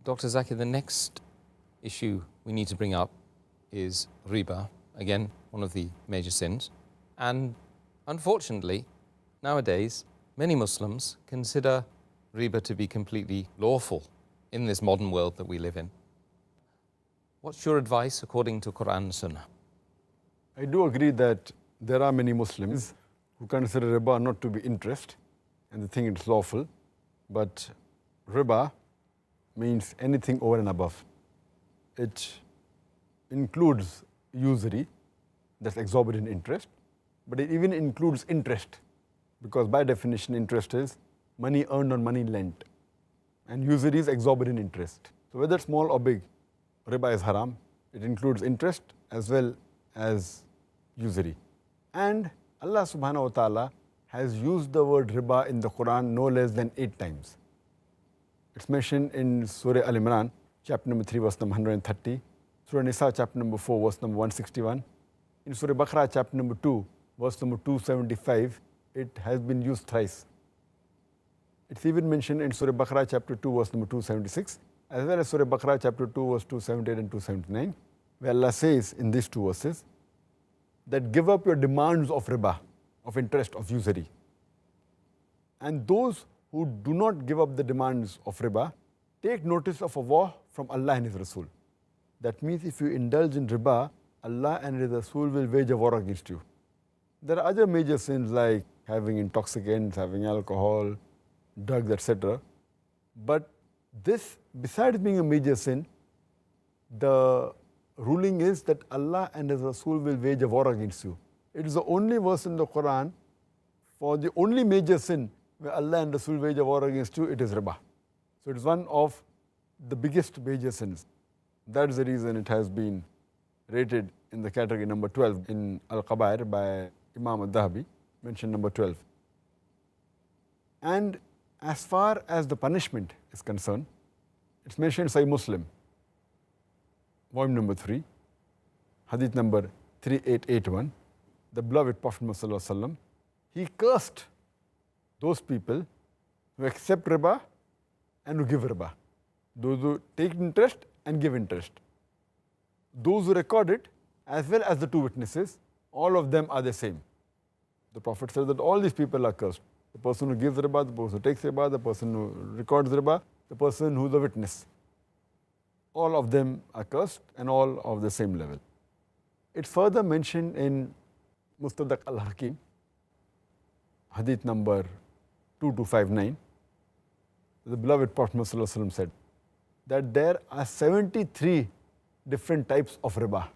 Dr. Zakir, the next issue we need to bring up is Riba, again, one of the major sins. And unfortunately, nowadays, many Muslims consider Riba to be completely lawful in this modern world that we live in. What's your advice according to Quran and Sunnah? I do agree that there are many Muslims who consider riba not to be interest and they think it's lawful. But riba means anything over and above. It includes usury, that's exorbitant interest, but it even includes interest, because by definition interest is money earned on money lent, and usury is exorbitant interest. So whether small or big, riba is haram. It includes interest as well as usury. And Allah subhanahu wa ta'ala has used the word riba in the Quran no less than 8 times. It's mentioned in Surah Al-Imran, chapter number 3, verse number 130. Surah Nisa, chapter number 4, verse number 161. In Surah Baqarah, chapter number 2, verse number 275, it has been used thrice. It's even mentioned in Surah Baqarah, chapter 2, verse number 276, as well as Surah Baqarah, chapter 2, verse 278 and 279, where Allah says in these 2 verses that give up your demands of riba, of interest, of usury. And those who do not give up the demands of riba, take notice of a war from Allah and His Rasul. That means if you indulge in riba, Allah and His Rasul will wage a war against you. There are other major sins like having intoxicants, having alcohol, drugs, etc. But this, besides being a major sin, the ruling is that Allah and His Rasul will wage a war against you. It is the only verse in the Quran for the only major sin where Allah and Rasul wage a war against you, it is riba. So it is one of the biggest major sins. That is the reason it has been rated in the category number 12 in Al-Qabair by Imam al-Dhahabi, mentioned number 12. And as far as the punishment is concerned, it's mentioned in Sahih Muslim, volume number 3, hadith number 3881, the beloved Prophet Muhammad sallallahu alaihi wasallam, he cursed those people who accept riba and who give riba. Those who take interest and give interest. Those who record it, as well as the 2 witnesses, all of them are the same. The Prophet said that all these people are cursed. The person who gives riba, the person who takes riba, the person who records riba, the person who is a witness. All of them are cursed and all of the same level. It's further mentioned in Mustadrak al-Hakim, hadith number 2259, the beloved Prophet ﷺ said that there are 73 different types of riba,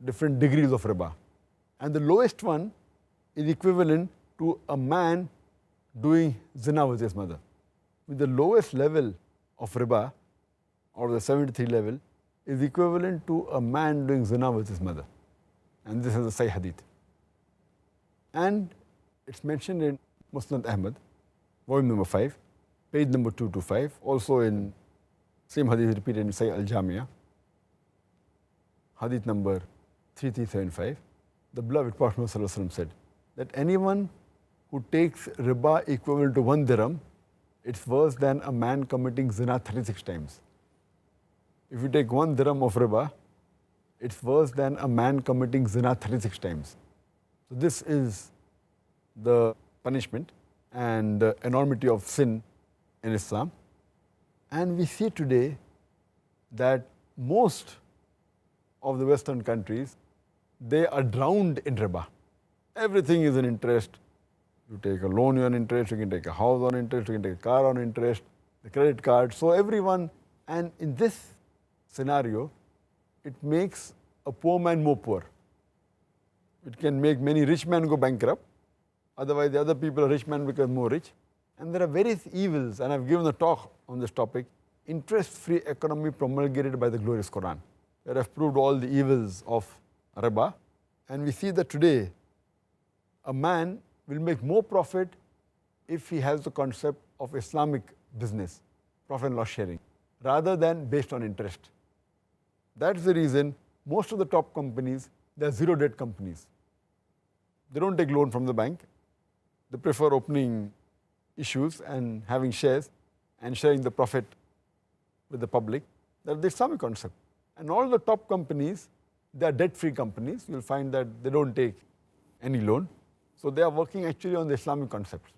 different degrees of riba. And the lowest one is equivalent to a man doing zina with his mother. With the lowest level of riba, or the 73 level, is equivalent to a man doing zina with his mother. And this is a Sahih hadith. And it's mentioned in Musnad Ahmad, volume number 5, page number 225, also in same hadith repeated in Sahih Al-Jamia, hadith number 3375. The beloved Prophet ﷺ said that anyone who takes riba equivalent to 1 dirham, it's worse than a man committing zina 36 times. If you take 1 dirham of riba, it's worse than a man committing zina 36 times. So this is the punishment and the enormity of sin in Islam. And we see today that most of the Western countries, they are drowned in riba. Everything is an interest. You take a loan on interest, you can take a house on interest, you can take a car on interest, the credit card. So everyone, and in this scenario, it makes a poor man more poor. It can make many rich men go bankrupt. Otherwise, the other people, rich men, become more rich. And there are various evils, and I've given a talk on this topic, interest-free economy promulgated by the glorious Quran, where I've proved all the evils of riba. And we see that today, a man will make more profit if he has the concept of Islamic business, profit and loss sharing, rather than based on interest. That's the reason most of the top companies, they're zero debt companies. They don't take loan from the bank. They prefer opening issues and having shares and sharing the profit with the public that the Islamic concept. And all the top companies, they are debt-free companies. You'll find that they don't take any loan. So they are working actually on the Islamic concepts.